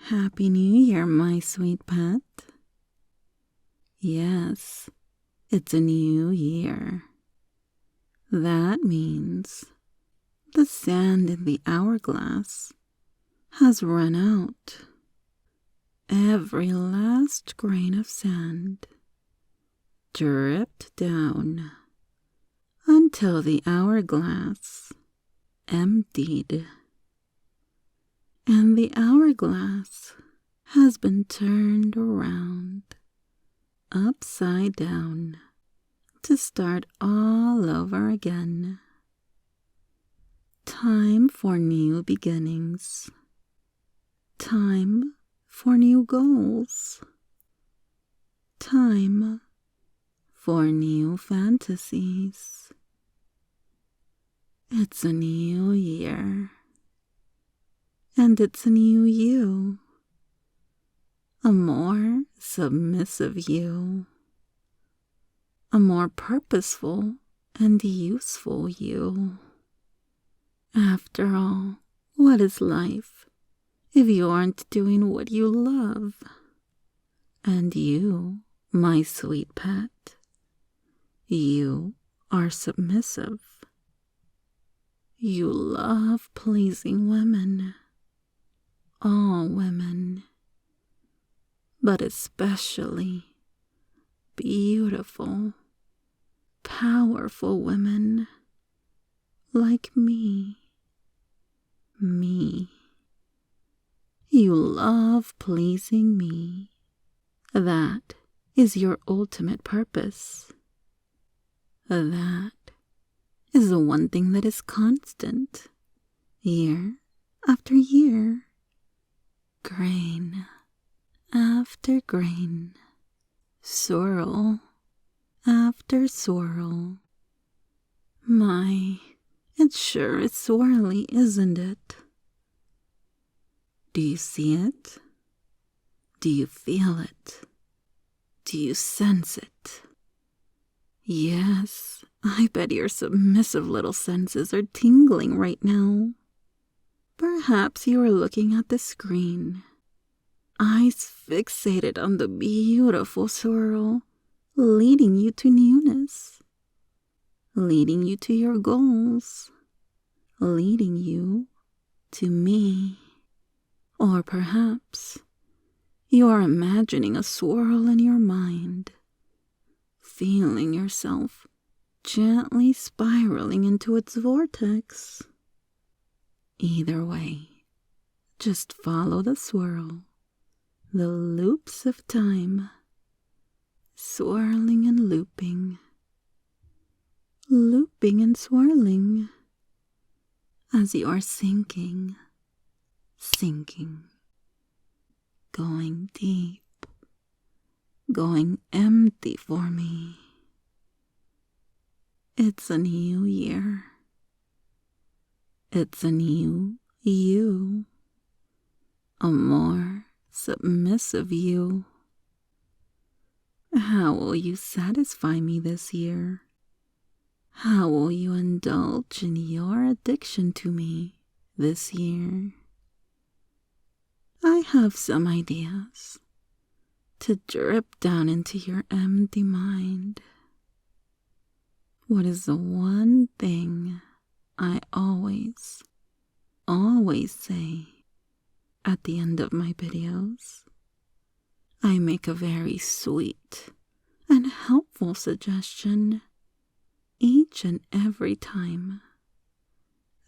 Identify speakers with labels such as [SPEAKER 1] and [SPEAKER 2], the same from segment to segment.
[SPEAKER 1] Happy New Year, my sweet pet. Yes, it's a new year. That means the sand in the hourglass has run out. Every last grain of sand dripped down until the hourglass emptied. And the hourglass has been turned around, upside down, to start all over again. Time for new beginnings. Time for new goals. Time for new fantasies. It's a new year. And it's a new you. A more submissive you. A more purposeful and useful you. After all, what is life if you aren't doing what you love? And you, my sweet pet, you are submissive. You love pleasing women. All women, but especially beautiful, powerful women like me. Me. You love pleasing me. That is your ultimate purpose. That is the one thing that is constant, year after year. Grain after grain, swirl after swirl. My, it sure is swirly, isn't it? Do you see it? Do you feel it? Do you sense it? Yes, I bet your submissive little senses are tingling right now. Perhaps you are looking at the screen, eyes fixated on the beautiful swirl, leading you to newness, leading you to your goals, leading you to me. Or perhaps you are imagining a swirl in your mind, feeling yourself gently spiraling into its vortex. Either way, just follow the swirl, the loops of time, swirling and looping, looping and swirling, as you are sinking, sinking, going deep, going empty for me. It's a new year. It's a new you, a more submissive you. How will you satisfy me this year? How will you indulge in your addiction to me this year? I have some ideas to drip down into your empty mind. What is the one thing I always say at the end of my videos? I make a very sweet and helpful suggestion each and every time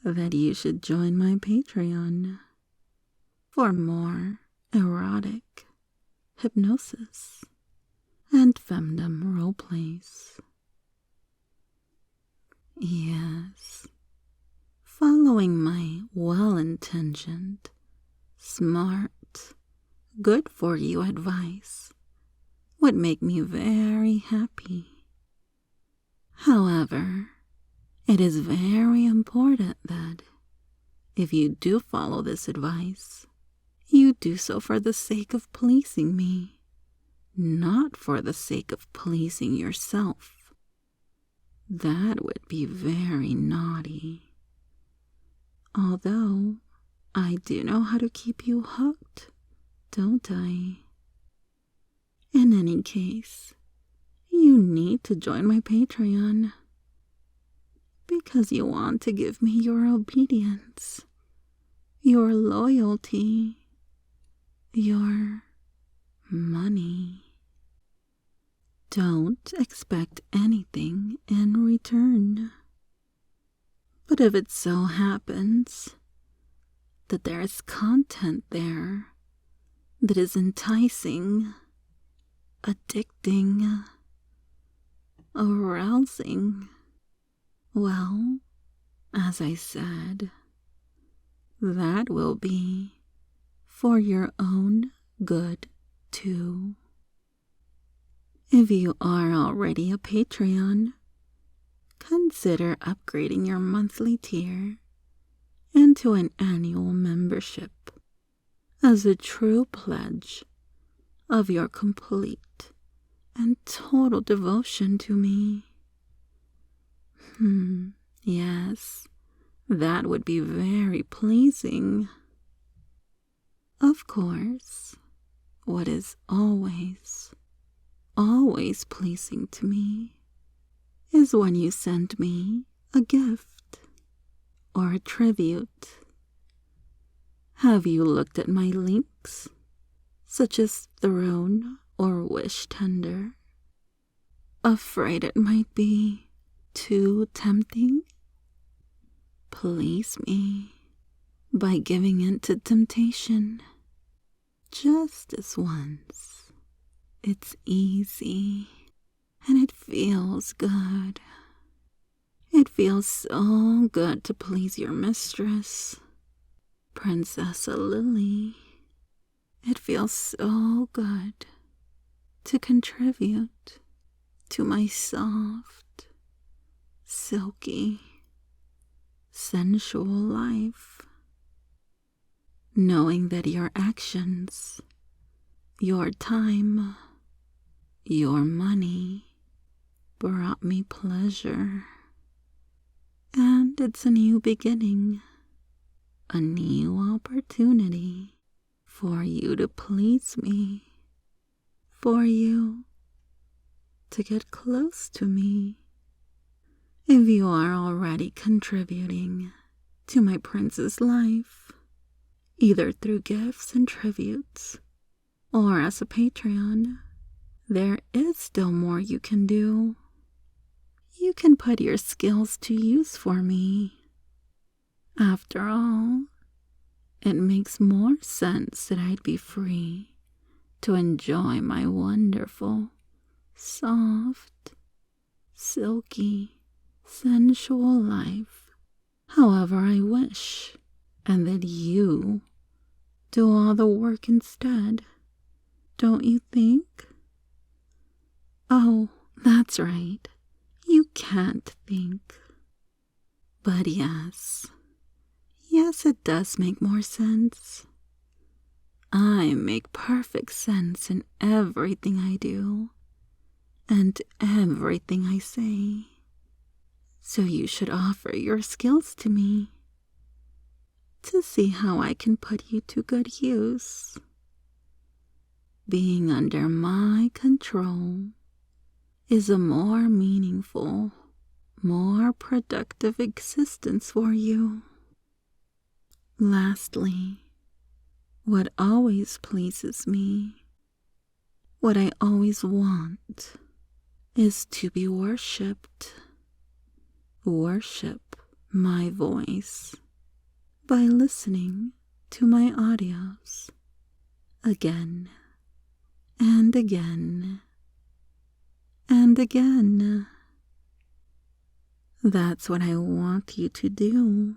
[SPEAKER 1] that you should join my Patreon for more erotic hypnosis and femdom roleplays. Yes, following my well-intentioned, smart, good-for-you advice would make me very happy. However, it is very important that if you do follow this advice, you do so for the sake of pleasing me, not for the sake of pleasing yourself. That would be very naughty. Although I do know how to keep you hooked don't I? In any case, you need to join my Patreon because you want to give me your obedience, your loyalty, your money. Don't expect anything in return. But if it so happens that there is content there that is enticing, addicting, arousing, well, as I said, that will be for your own good too. If you are already a Patreon, consider upgrading your monthly tier into an annual membership as a true pledge of your complete and total devotion to me. Yes, that would be very pleasing. Of course, what is always pleasing to me is when you send me a gift or a tribute. Have you looked at my links, such as Throne or Wish Tender? Afraid it might be too tempting? Please me by giving in to temptation. Just this once. It's easy and it feels good. It feels so good to please your mistress, Princess Lily. It feels so good to contribute to my soft, silky, sensual life, knowing that your actions, your time, your money brought me pleasure. And it's a new beginning, a new opportunity for you to please me, for you to get close to me. If you are already contributing to my prince's life, either through gifts and tributes or as a Patreon, there is still more you can do. You can put your skills to use for me. After all, it makes more sense that I'd be free to enjoy my wonderful, soft, silky, sensual life however I wish, and that you do all the work instead. Don't you think? Oh, that's right. You can't think. But yes, it does make more sense. I make perfect sense in everything I do and everything I say. So you should offer your skills to me to see how I can put you to good use. Being under my control is a more meaningful, more productive existence for you. Lastly, what always pleases me, what I always want, is to be worshipped. Worship my voice by listening to my audios again and again and again. That's what I want you to do.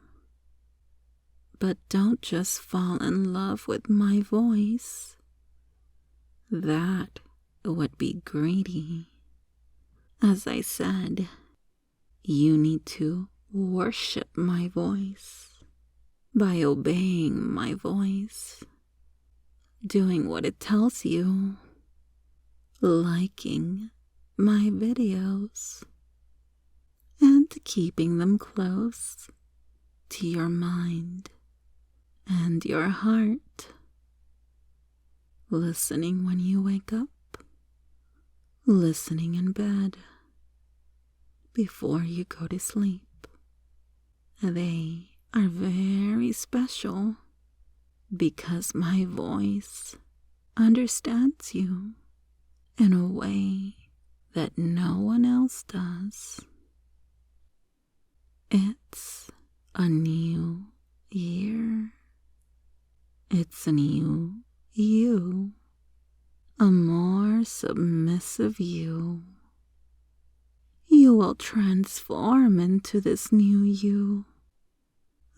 [SPEAKER 1] But don't just fall in love with my voice. That would be greedy. As I said, you need to worship my voice by obeying my voice, doing what it tells you, liking my videos, and keeping them close to your mind and your heart. listening when you wake up, listening in bed, before you go to sleep. They are very special because my voice understands you in a way that no one else does. It's a new year. It's a new you. A more submissive you. You will transform into this new you.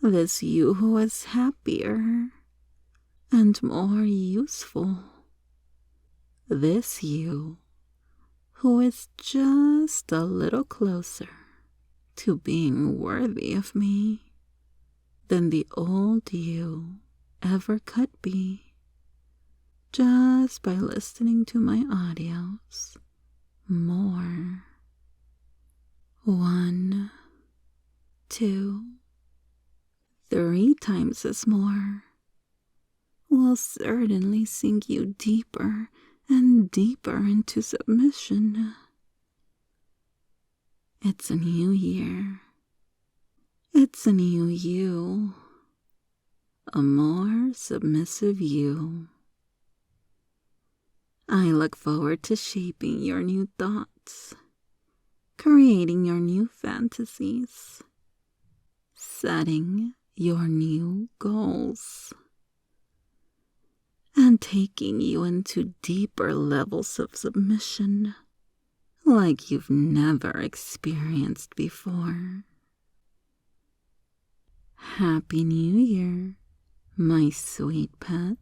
[SPEAKER 1] This you who is happier and more useful. This you who is just a little closer to being worthy of me than the old you ever could be, just by listening to my audios more. 1, 2, 3 times as more will certainly sink you deeper and deeper into submission. It's a new year. It's a new you. A more submissive you. I look forward to shaping your new thoughts, creating your new fantasies, setting your new goals, and taking you into deeper levels of submission like you've never experienced before. Happy New Year, my sweet pet.